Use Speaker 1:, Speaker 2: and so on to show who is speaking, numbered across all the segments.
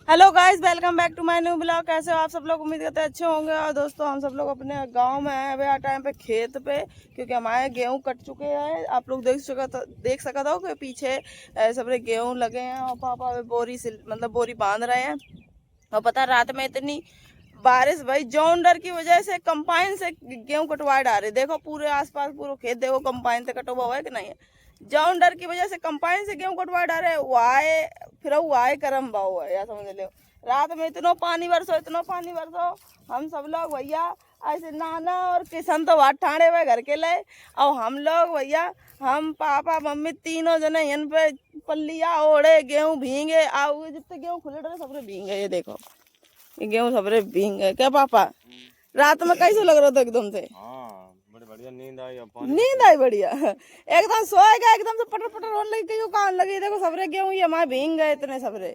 Speaker 1: Hello guys, welcome back to my new blog. कैसे हो आप सब लोग? उम्मीद करते हैं अच्छे होंगे। और दोस्तों, हम सब लोग अपने गांव में हैं अभी टाइम पे, खेत पे, क्योंकि हमारे गेहूं कट चुके हैं। आप लोग देख सका था कि पीछे सबरे गेहूं लगे हैं और पापा अभी बोरी से मतलब बोरी बांध रहे हैं। और पता रात में इतनी बारिश भाई, जौन डर की वजह से कंपाइन से गेहूं कटवा डाले। देखो पूरे आसपास पूरा खेत देखो कंपाइन से कटवा हुआ है कि नहीं है। जौन डर की वजह से कंपाइन से गेहूं कटवा डाले वाए, फिर वाए करम बाऊ है, या समझ लो। रात में इतना पानी बरसो हम सब लोग भैया ऐसे नाना और किशन तो बात ठाणे हुए घर के लिए। और हम लोग भैया, हम पापा मम्मी तीनों जने इन पे पल्लिया ओढ़े गेहूं भींगे। आओ जितने गेहूं खुले डरे सबरे भींगे। ये देखो ये गेहूं सबरे भींगे। क्या पापा रात में कैसे लग रहा था एकदम से?
Speaker 2: बड़ी बढ़िया नींद आई।
Speaker 1: नींद आई बढ़िया, एकदम सोएगा एकदम से पटर पटर होने लगी, क्यों कान लगी। देखो सबरे गेहूं ये हमारे भींग गए इतने सबरे।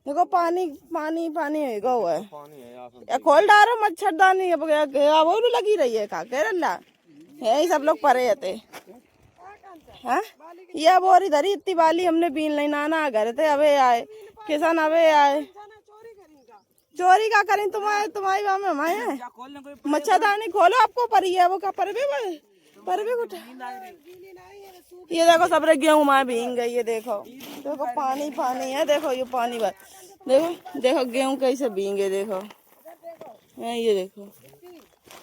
Speaker 1: देखो पानी पानी पानी होगा हुआ है। खोल डालो मच्छरदानी, अब वो लगी रही है खा के रल्ला। यही सब लोग परे जाते हैं। ये बोरी धरी इतनी बाली हमने बीन ली। नाना घर थे अबे आए, किसान अबे आए। चोरी का करें तुम्हारी गाँव में हमारे मच्छरदानी खोलो, आपको परी है वो क्या परवे कुछ। ये देखो सबरे गेहूं माँ भींग गई है। देखो देखो पानी पानी है। देखो ये पानी भर, देखो देखो गेहूं कैसे भींगे। देखो ये देखो।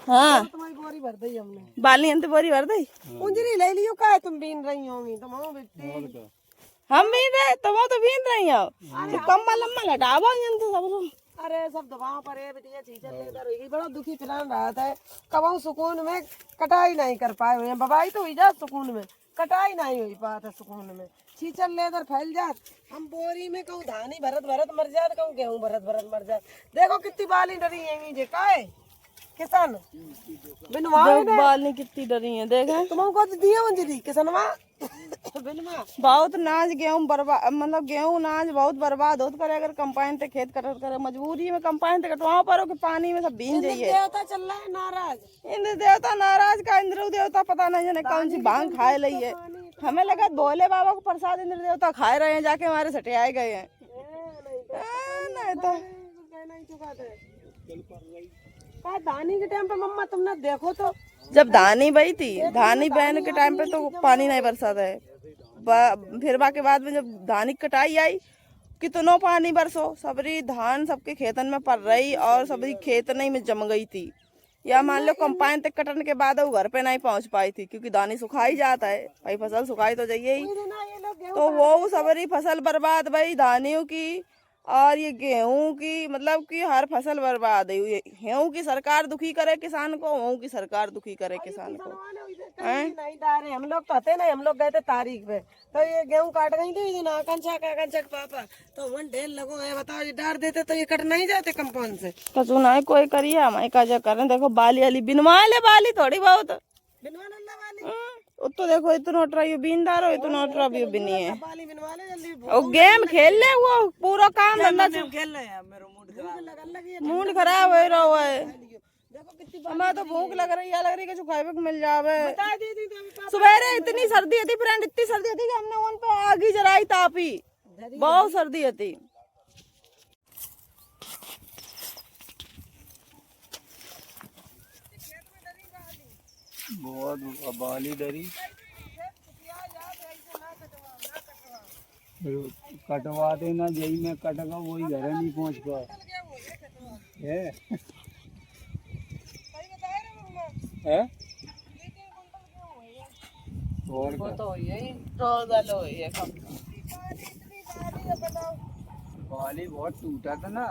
Speaker 1: हाँ
Speaker 3: तुम्हारी बोरी भर दी हमने।
Speaker 1: बाली अंत बोरी भर दी।
Speaker 3: कुंजरी ले लियो का है, तुम बीन रही होंगी तुम।
Speaker 1: हम बीन रहे तुम तो बीन रही हो। कम्मा लम्मा लटावा सब लोग।
Speaker 3: अरे सब दबाव पर है बेटिया, चीचर लेकर हुई बड़ा दुखी फिरान रहा था। कब सुकून में कटाई नहीं कर पाए हुए हैं। बबाई तो हुई जा सुकून में, कटाई नहीं हुई पाता है सुकून में। चीचर लेकर फैल जात। हम बोरी में कहूँ धानी भरत भरत मर जात, कहूँ गेहूँ भरत भरत मर जात। देखो कितनी बाली डरी है जे का है किसान
Speaker 1: बाली कितनी डरी है। देखे
Speaker 3: तुमको दिए मंजरी किसनवा
Speaker 1: बहुत नाज गेहूं बर्बाद, मतलब गेहूं नाज बहुत बर्बाद होता करे। अगर कंपाइन ते खेत कट करे, मजबूरी में कंपाइन ते कटवाओ पारो कि पानी में सब भीग जाइए।
Speaker 3: देवता चल रहा है नाराज।
Speaker 1: इंद्र देवता नाराज का? इंद्र देवता पता नहीं जाने कौन सी भांग खाए ली है। हमें लगा भोले बाबा को प्रसाद इंद्र देवता खाए रहे हैं, जाके हमारे सटे आए गए हैं। नहीं तो
Speaker 3: धानी के टाइम पे मम्मा तुमने देखो तो,
Speaker 1: जब धानी बही थी, धानी बहन के टाइम पे तो पानी नहीं बरसा था। फिर के बाद में जब धानी कटाई आई, कितनों पानी बरसो, सबरी धान सबके खेतन में पड़ रही और सबरी खेत नहीं में जम गई थी। या मान लो कंपाइन तक कटने के बाद वो घर पे नहीं पहुंच पाई थी, क्योंकि दानी सुखाई जाता है भाई, फसल सुखाई तो जाइए ही। तो वो सबरी फसल बर्बाद भाई, धानियों की और ये गेहूं की, मतलब कि हर फसल बर्बाद है। गेहूं की सरकार दुखी करे किसान को, गेहूं की सरकार दुखी करे किसान को।
Speaker 3: नहीं डारे हम लोग तो आते नहीं। हम लोग गए थे तारीख पे, तो ये गेहूं काट गई थी ना आकांक्षा पापा, तो वन ढेर लगो है। बताओ ये डार देते तो ये कट नहीं जाते कंपाउंड से।
Speaker 1: तो सुनाई कोई करिए हमारे का जो करें। देखो बाली वाली बिनवा ले, बाली थोड़ी बहुत
Speaker 3: बिनवा नल्ला वाली।
Speaker 1: तो देखो इतना अटरा यू बीनदार हो, इतना अटरा भी बिनी है।
Speaker 3: बाली बिनवा ले जल्दी।
Speaker 1: और गेम खेल ले, वो पूरा काम धंधा
Speaker 3: खेल रहे हैं। मेरा
Speaker 1: मूड खराब हो रहा है। हमें तो भूख लग रही है, कुछ खाए को मिल जावे। सवेरे इतनी सर्दी थी फ्रेंड, इतनी सर्दी थी कि हमने उन पे आग ही जलाई तापी। बहुत सर्दी थी।
Speaker 2: बहुत बाली डरी। कटवा देना, यही मैं कटगा वही घर नहीं पहुंच पा है। और
Speaker 1: तो यही रोज डालो ये कब
Speaker 2: बाली बहुत टूटा था ना,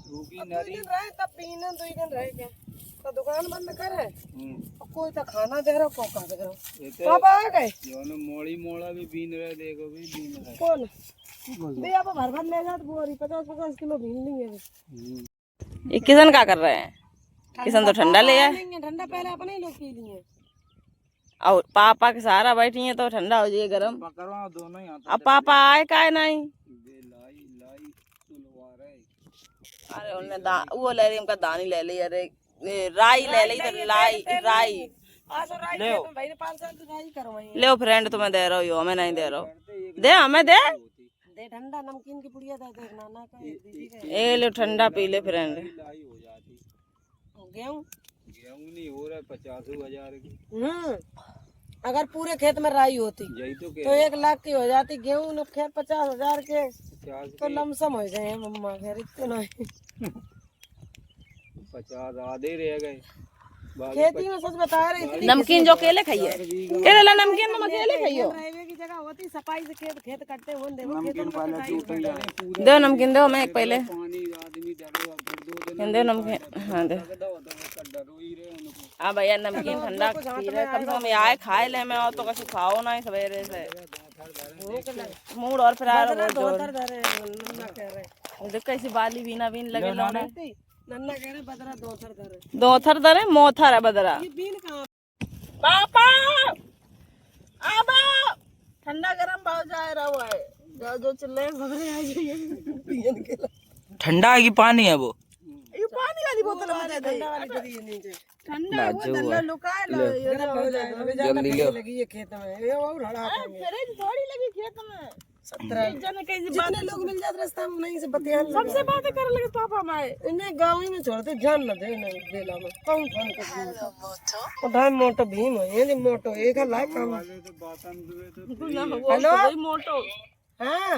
Speaker 2: सूखी नरी।
Speaker 3: तब पीने 2 दिन रह गए तो दुकान बंद करे। कोई तो खाना दे रहा, कोका दे रहा। पापा आ गए
Speaker 2: योनो मोड़ी मोड़ा भी बीन रहे। देखो भी बीन रहे।
Speaker 3: कौन भैया आप भर भर ले जात बोरी 50-50 किलो बीन लेंगे।
Speaker 1: ये किसान क्या कर रहे हैं? किसान तो ठंडा ले आए।
Speaker 3: ठंडा पहले अपने ही लोग पी लिए।
Speaker 1: और पापा के सहारा बैठी है तो ठंडा हो जाए गरम।
Speaker 2: दोनों ही
Speaker 1: अब पापा आए का नहीं। अरे उन्हें वो ले रही, उनका दानी ले ली। अरे राई ले ली, तो राई ले फ्रेंड, तुम्हें दे रहा हूँ, हमें नहीं दे रहा हूँ। दे हमें दे
Speaker 3: दे ठंडा नमकीन की पुड़िया दे दे नाना का दीदी का
Speaker 1: ए लो ठंडा पी ले फ्रेंड।
Speaker 2: लाई हो जाती।
Speaker 3: गेहूं
Speaker 2: गेहूं नहीं हो रहा 50,000 की।
Speaker 3: अगर पूरे खेत में राई होती
Speaker 2: यही तो
Speaker 3: तो 1 लाख की हो जाती। गेहूं न खेत 50,000 के
Speaker 2: 50
Speaker 3: तो लमसम हो जाए मम्मा खैर इतने नहीं
Speaker 2: 50 आधे रह गए।
Speaker 3: खेती में सच बता रहे इतनी
Speaker 1: नमकीन जो केले खाइए केले ला नमकीन में केले खाइयो।
Speaker 3: रहने की जगह होती सफाई से खेत कटते हो देखो खेतों में कटाई
Speaker 1: दो नमकीन दो मैं एक पहले
Speaker 2: पानी आदमी डरो फिर 2 दिन
Speaker 1: दो नमकीन। हाँ दे
Speaker 2: डरो ही रहे उनको।
Speaker 1: हाँ भैया नमकीन ठंडा पी रहे कम से कम आए खाए ले मैं और तो कुछ खाओ ना सवेरे से मूड और फिर आ रहा
Speaker 3: धोतर धरे नन्ना कह रहे
Speaker 1: देख कैसी बाली बीना बीन लगे लौड़े
Speaker 3: नन्ना कह रहे बदरा धोतर धरे
Speaker 1: दो थर दरे मोथर है बदरा।
Speaker 3: ये बीन कहाँ
Speaker 1: पापा आबा ठंडा गरम भाव जाए रहा है जो जो चिल्ले सवेरे आ जाइए।
Speaker 4: ठंडा की पानी है वो।
Speaker 1: ये पानी वाली बोतल मुझे दे
Speaker 3: ठंडा वाली दे नीचे
Speaker 1: ठंडा वो दल्ला लुकाए लो ये
Speaker 3: गरम हो जाएगा अभी ज्यादा पैसे लगी है खेत में ये और हड़ा
Speaker 1: फ्रिज थोड़ी लगी खेत में
Speaker 3: 17
Speaker 1: जने कैसी
Speaker 3: जितने लोग मिल जाते रास्ता में नहीं से बतियान
Speaker 1: सबसे बातें कर लगे पापा माए
Speaker 3: इन्हें गाँव ही में छोड़ते ध्यान न दे नहीं बेला में कौन कौन कर उठाए मोटो भीम है ये मोटो एक है लाइक काम
Speaker 1: हेलो मोटो
Speaker 3: हाँ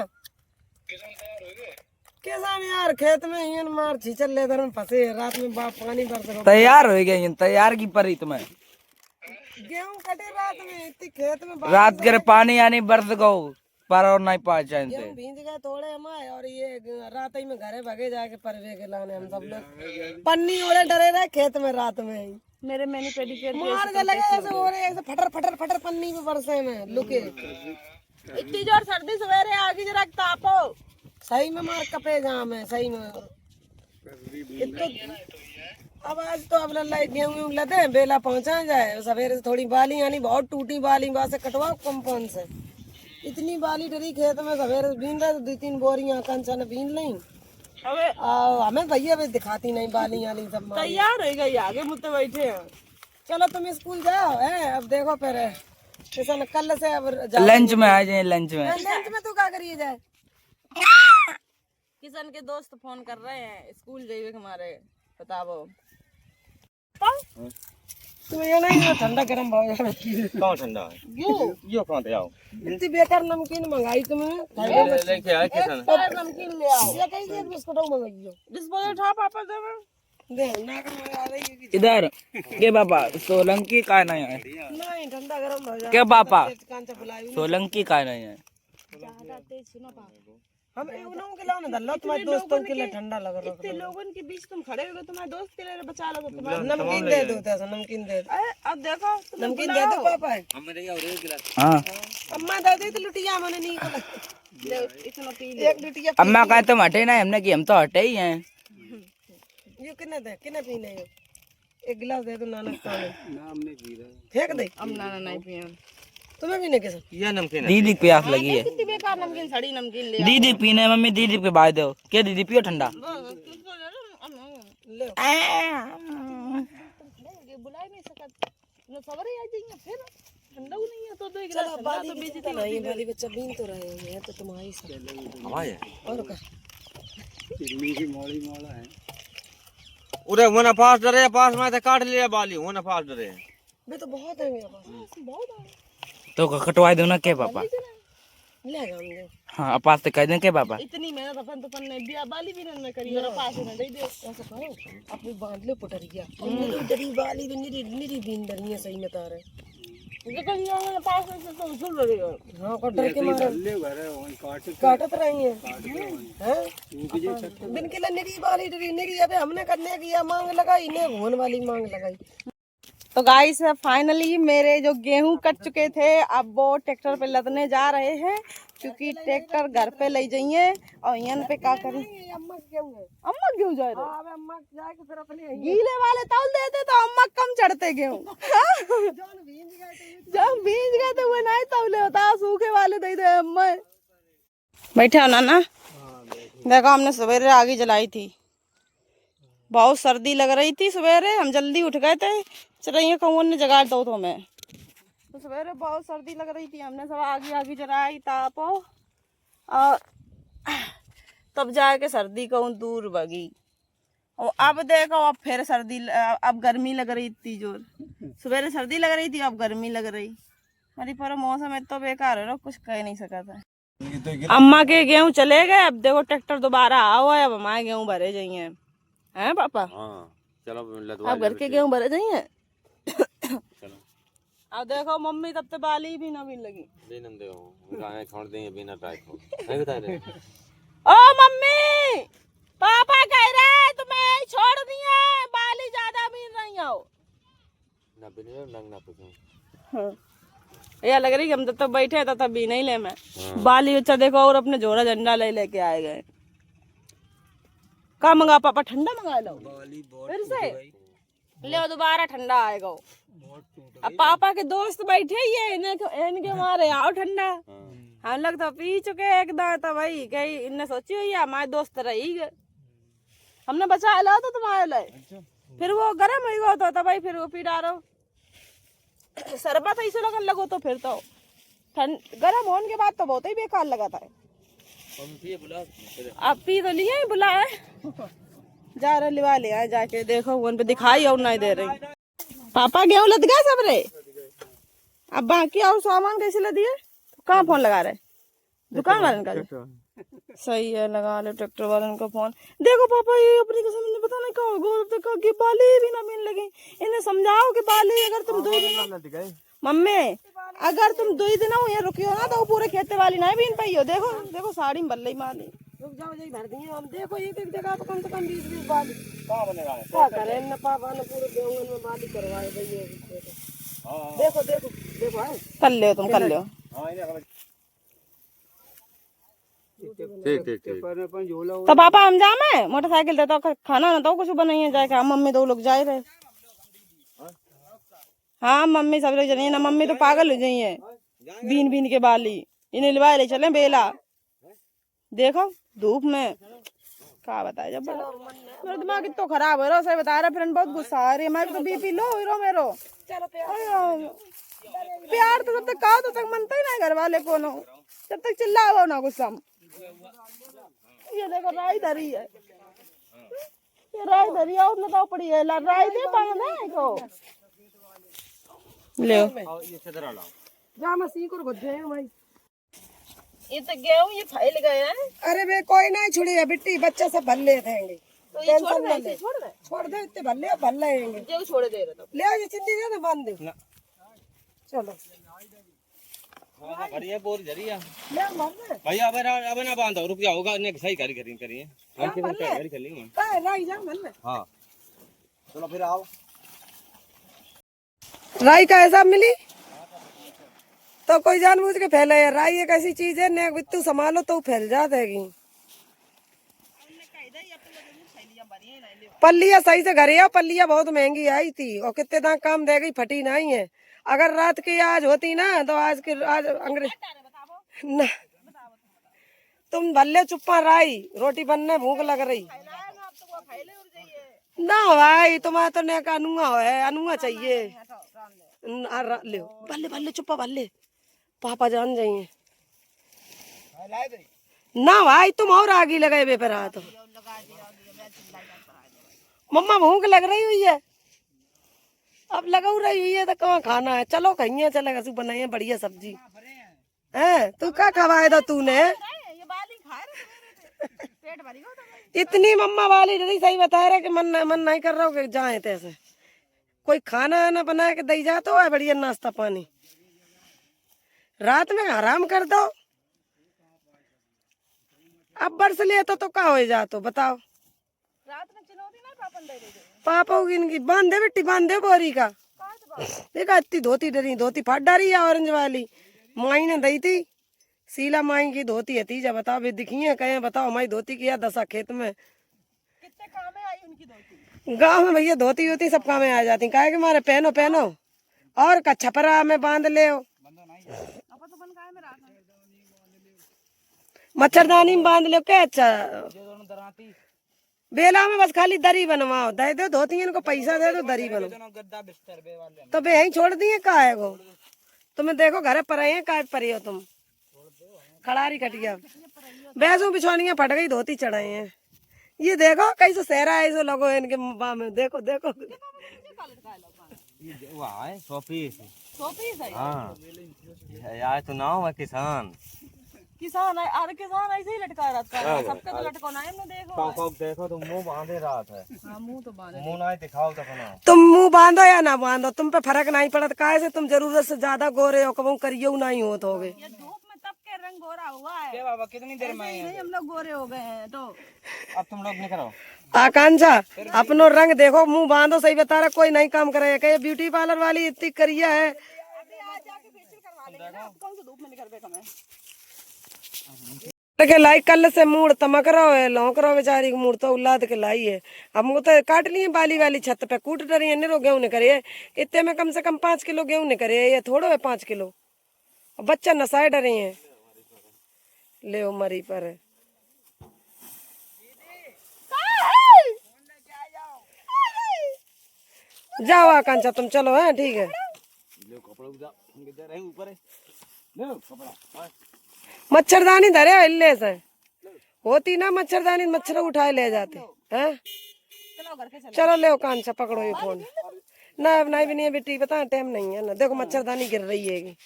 Speaker 3: किसान यार खेत में ही मार छीचल लेदर में फंसे रात में बाप पानी बरस
Speaker 4: तैयार हो गए तैयार की परी तुम्हें
Speaker 3: गेहूं कटे रात में इतनी खेत में
Speaker 4: रात के पानी आनी बरस गो पर और नहीं पाए
Speaker 3: गेहूं भींज गए थोड़े हमारे और ये रात ही में घरे भगे जाके परवे के लाने हम सब लोग पन्नी ओढ़े डरे रहे खेत में रात में ही
Speaker 1: मेरे मैनी पेडिक्योर
Speaker 3: मार के लगे ऐसे हो रहे ऐसे फटर फटर फटर पन्नी में बरसे में लुके
Speaker 1: इतनी जोर सर्दी सवेरे आगे जरा तापो
Speaker 3: सही में मार कपे जाम है सही में अब आज तो अब लल्ला गेहूं लदे हैं बेला पहुंचा जाए सवेरे से थोड़ी बाली आनी बहुत टूटी बाली वहां से कटवाओ कंपाउंड से इतनी बाली डरी खेत में सवेरे बीन रहे तो 2-3 बोरियां कंचन बीन ली
Speaker 1: अबे
Speaker 3: हमें भैया भी दिखाती नहीं बाली आली सब मारी।
Speaker 1: तैयार हो गई आगे मुझसे बैठे हैं
Speaker 3: चलो तुम स्कूल जाओ है अब देखो फिर किसान कल से अब
Speaker 4: लंच में आ जाए लंच में।
Speaker 3: लंच में तू क्या करिए जाए
Speaker 1: किशन के दोस्त फोन कर रहे हैं स्कूल जाइए हमारे बताओ
Speaker 3: तुम ये नहीं ठंडा गरम भाव यार
Speaker 5: कौन ठंडा है यो कौन ले आओ
Speaker 3: इतनी बेकार नमकीन मंगाई तुमने
Speaker 5: लेके आए किसान
Speaker 3: नमकीन ले आओ ये कैसे बिस्कुट मंगाइयो
Speaker 1: डिस्पोजल उठा पापा दे
Speaker 3: दे ना कर आ रही है
Speaker 4: इधर के पापा सोलंकी का नहीं है
Speaker 3: नहीं ठंडा गरम हो जाए
Speaker 4: के पापा
Speaker 3: कान से बुलाई
Speaker 4: सोलंकी का नहीं है।
Speaker 3: हम उन्होंने के लाने दल्लो तुम्हारे दोस्तों के लिए ठंडा लग रहा
Speaker 1: इतने लोगों के बीच तुम खड़े हो गए तुम्हारे दोस्त के लिए बचा लो तुम्हारे
Speaker 3: नमकीन दे दो तो नमकीन दे दो
Speaker 1: अब देखो
Speaker 3: नमकीन दे दो पापा
Speaker 4: हाँ
Speaker 3: अम्मा दे दी तो लुटिया मैंने नहीं को
Speaker 1: इतना पी
Speaker 3: एक लुटिया
Speaker 4: अम्मा का तुम हटे ना हमने कि हम तो हटे ही हैं।
Speaker 3: ये कितने दे कितने पीने है एक गिलास दे दो नानक पानी
Speaker 2: नाम नहीं पी रहे।
Speaker 3: फेंक दे
Speaker 1: अब नाना नहीं पिए
Speaker 3: तुम्हें पीने के सब
Speaker 5: ये नमकीन है
Speaker 4: दीदी प्यास लगी है।
Speaker 1: कितनी बेकार नमकीन सड़ी नमकीन ले
Speaker 4: दीदी पीने मम्मी दीदी के बाद दो क्या दीदी पियो ठंडा।
Speaker 3: ले
Speaker 1: बुला नहीं सकता सवरे आ जाएंगे फिर ठंडा नहीं है तो दो एक
Speaker 3: चलो बाली भी तो नहीं बाली बच्चा बीन तो रहे हैं तो तुम्हारी सब
Speaker 5: हवा है
Speaker 3: और का
Speaker 2: चिमनी की मोड़ी मोड़ा है।
Speaker 5: उरे होना पास डरे पास में तो काट लिया बाली होना पास डरे
Speaker 3: वे तो बहुत है मेरे पास
Speaker 1: बहुत है
Speaker 4: तो कटवा दो ना के पापा।
Speaker 3: ले गए हमने
Speaker 4: हाँ अपास से कह दें के पापा।
Speaker 1: इतनी मेहनत अपन तो पन्ने बिया बाली भी न करी और पास में दे दे
Speaker 3: ऐसा करो अपनी बांध लो पटरिया मेरी डरी वाली भी निरी निरी बीन डरी है सही में तारे
Speaker 1: देखो ये पास में से तो उछल रही है
Speaker 3: हाँ को डर के मारे
Speaker 2: ले घर है वहीं
Speaker 3: काटत रही है हैं बिन के लिए निरी वाली डरी निरी अबे हमने करने किया मांग लगाई ने भोन वाली मांग लगाई।
Speaker 1: तो गाइस फाइनली मेरे जो गेहूं कट चुके थे अब वो ट्रैक्टर पे लदने जा रहे हैं क्योंकि ट्रैक्टर घर पे ले जाइए और यहाँ पे क्या करें
Speaker 3: अम्मा क्यों है
Speaker 1: अम्मा क्यों जा रहे
Speaker 3: अब अम्मा जाके फिर अपने
Speaker 1: गीले वाले तौल देते तो अम्मा कम चढ़ते गेहूं
Speaker 3: जान भींज गए थे
Speaker 1: जब बीज गए तो वो नहीं तौले होता सूखे वाले दे दे अम्मा बैठे हो नाना देखो हमने सवेरे आगी जलाई थी बहुत सर्दी लग रही थी सवेरे हम जल्दी उठ गए थे चलिए कौन ने जगाड़ दो तो हमें तो सवेरे बहुत सर्दी लग रही थी हमने सब आगी आगी जलाई तापो और तब जाके सर्दी कहूँ दूर भगी। और अब देखो, अब फिर सर्दी, अब गर्मी लग रही इतनी जोर। सवेरे सर्दी लग रही थी, अब गर्मी लग रही। अरे पर मौसम इतना बेकार है, कुछ कह नहीं सका था। अम्मा के गेहूं चले गए, अब देखो ट्रैक्टर दोबारा आओ है, अब हमारे गेहूं भरे जाइए हैं पापा।
Speaker 5: हाँ चलो
Speaker 1: अब घर के गेहूं भरे जाइए। अब देखो मम्मी तब तो बाली भी ना मिल लगी।
Speaker 5: छोड़ देंगे बिना नहीं बता रहे।
Speaker 1: ओ मम्मी, पापा कह रहे हैं तुम्हें छोड़ दिए, बाली ज्यादा मिल रही हो।
Speaker 5: ना बिना नंग ना पूछो।
Speaker 1: हाँ। यह लग रही कि हम तब बैठे हैं तब भी नहीं ले मैं। बाली बच्चा देखो, और अपने जोड़ा झंडा लेके आए गए। का मंगा पापा? ठंडा मंगा लो फिर से, ले दोबारा ठंडा आएगा। अब पापा के दोस्त बैठे ही है, इनके मारे आओ ठंडा। हम लोग तो पी चुके एक दांत, तो भाई कहीं इनने सोची हुई है हमारे दोस्त रही गए, हमने बचा ला तो तुम्हारे लिए। फिर वो गर्म हो गया तो भाई फिर वो पी डालो। शरबत ऐसे लगन लगो तो फिर तो गर्म होने के बाद तो बहुत ही बेकार लगा था। अब पी तो लिए बुलाए, जा रहे लिवा लिया जाके। देखो उन पे दिखाई और नहीं दे रही। पापा गेहूं लद गया सब रे। अब बाकी और सामान कैसे लद दिए? कहाँ फोन लगा रहे? दुकान वाले का? सही है, लगा लो ट्रैक्टर वाले का फोन। देखो पापा, ये अपनी कसम ने पता नहीं कहा गोल की बाली भी ना मिल लगी। इन्हें समझाओ कि बाली अगर तुम 2 दिन, मम्मी अगर तुम 2 दिन ये रुकियो ना तो पूरे खेते वाली नहीं बीन पाई हो। देखो देखो साड़ी में बल्ले माली।
Speaker 3: रुक जाओ, यही भर दिए हम। देखो एक एक जगह पे कम से कम 20-20 बाली क्या करें न पापा ने पूरे गेहूं में बाली करवाए भैया। देखो देखो देखो है,
Speaker 1: कर लियो तुम, कर लियो।
Speaker 5: ठीक
Speaker 1: तो पापा हम जामे मोटरसाइकिल देता खाना ना तो कुछ बनाइए जाके। हम मम्मी 2 लोग जा रहे। हाँ मम्मी सब लोग जाइए ना, मम्मी तो पागल हो जाइए बीन बीन के बाली। इन्हें लिवा ले चले बेला। देखो धूप में क्या बताया, जब मेरा दिमाग इतना खराब हो रहा है, बता रहा। फ्रेंड बहुत गुस्सा आ रही है, मैं तो बीपी लो हीरो मेरो। प्यार तो जब तक कहा तो तक मनता ही नहीं घर वाले को, जब तक चिल्लाओ ना गुस्सा। ये देखो राई धरी है, ये राई धरी है और तो पड़ी है राई दे पाना को ले
Speaker 3: जा मसीह को गुज्जे हैं भाई।
Speaker 1: ये तो गेहूं ये फैल गए हैं।
Speaker 3: अरे बे कोई नहीं छुड़ी बिट्टी, बच्चे सब भल्ले देंगे।
Speaker 1: तो ये छोड़ दे,
Speaker 3: छोड़ दे इतने भल्ले भल लेंगे।
Speaker 1: जो छोड़ दे रहे तो
Speaker 3: ले आओ, ये चिंदी दे ना बांध दे। चलो
Speaker 5: बढ़िया बोरी धरी है
Speaker 3: ले आओ मारना
Speaker 5: भैया। अब ना बांधो, रुक जाओ ने सही करिए। हां के तैयारी कर लेंगे।
Speaker 3: का राई जा भल्ले।
Speaker 5: हां चलो फिर आओ।
Speaker 3: राई का ऐसा मिली तो कोई जानबूझ के फैला है। राई एक ऐसी चीज है ने तू संभालो तो फैल जात हैगी। पल्लिया सही से घरे आओ, पल्लिया बहुत महंगी आई थी और कितने दांत काम दे गई, फटी नहीं है। अगर रात की आज होती ना तो आज अंग्रेज ना तुम भल्ले चुप्पा राई रोटी बनने भूख लग रही ना भाई। तुम्हारा तो ने का अनुआ है, अनुआ चाहिए। ले भल्ले भल्ले चुप्पा भल्ले, पापा जान जाइए ना भाई। तुम और आगे लगाए बे पर हाथ। मम्मा भूख लग रही हुई है, अब लगा रही हुई है तो कहाँ खाना है। चलो कहीं चलेगा सु बनाइए बढ़िया सब्जी है। तू क्या खवाए था तूने? इतनी मम्मा वाली नहीं सही बता रहा कि मन नहीं कर रहा हो कि जाए तैसे। कोई खाना ना बना के दई जा तो है बढ़िया नाश्ता पानी। रात में आराम कर दो। अब बरस ले तो क्या हो जा तो बताओ।
Speaker 1: रात में चिनौती ना पापन दे दे
Speaker 3: पापा होगी इनकी। बांध दे बेटी, बांध दे बोरी का। देखा इतनी धोती डरी, धोती फाट डारी है ऑरेंज वाली। माई ने दी थी, शीला माई की धोती है तीजा। बताओ भी दिखी है कहे, बताओ हमारी धोती की दशा खेत में।
Speaker 1: कितने काम में आई उनकी धोती।
Speaker 3: गाँव में भैया धोती होती सब काम में आ जाती। काहे के मारे पहनो पहनो और का छपरा में बांध ले। मच्छरदानी में बांध लो क्या। अच्छा बेला में बस खाली दरी बनवाओ, दे दो धोती इनको पैसा दे दो दरी बनो। तो बे यहीं छोड़ दिए का है वो। तुम्हें देखो घर पर आए का पर हो तुम खड़ारी कटिया। बैसों बिछौनियां फट गई, धोती चढ़ाए हैं। ये देखो कैसे सहरा है, ऐसे लोगो इनके मुंह में, देखो देखो।
Speaker 5: है 100 पीस।
Speaker 1: 100 पीस है।
Speaker 5: हाँ यार तो नाम है किसान।
Speaker 1: किसान है, अरे किसान ऐसे ही लटका रहता है, सबके तो लटकाना है। देखो
Speaker 5: कब देखो तो मुंह बांधे रात है।
Speaker 1: हाँ, मुंह तो बांधे।
Speaker 5: मुंह ना दिखाओ तो अपना।
Speaker 3: तुम मुंह बांधो या ना बांधो, तुम पे फर्क नहीं पड़ता। काहे से तुम जरूरत से ज्यादा गोरे हो, कबू करियो नहीं होत होगे।
Speaker 1: ये धूप में तब के रंग गोरा हुआ है।
Speaker 4: क्या बाबा कितनी देर में
Speaker 1: ऐसे ही हम लोग गोरे हो गए हैं। तो
Speaker 5: अब तुम लोग निकलो।
Speaker 3: आकांक्षा अपनो रंग देखो, मुंह बांधो। सही बता रहा, कोई नहीं काम करे। कहे ब्यूटी पार्लर वाली इतनी करिया है।
Speaker 1: कौन सी धूप में निकल गए हमें।
Speaker 3: के लाई कल से मूड तमक रहो है, लौक रहो बेचारी को मूड तो उलाद के लाई है। हमको तो काट लिए बाली वाली छत पे, कूट डरी है। गेहूं ने करे इतने में कम से कम 5 किलो गेहूं ने करे। ये थोड़ो है 5 किलो। बच्चा नसाए डरे हैं, ले मरी पर। जाओ आकांक्षा तुम चलो, है ठीक है। मच्छरदानी धरे इल्ले से होती ना मच्छरदानी, मच्छर उठाए ले जाते हैं। चलो ले कांचा पकड़ो ये फोन। ना नहीं भी नहीं है बेटी, बता टाइम नहीं है ना। देखो मच्छरदानी गिर रही है।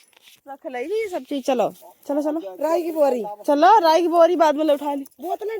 Speaker 1: रख ली सब चीज। चलो चलो चलो,
Speaker 3: राई की बोरी
Speaker 1: चलो राई की बोरी बाद में उठा ली।
Speaker 3: बोतलें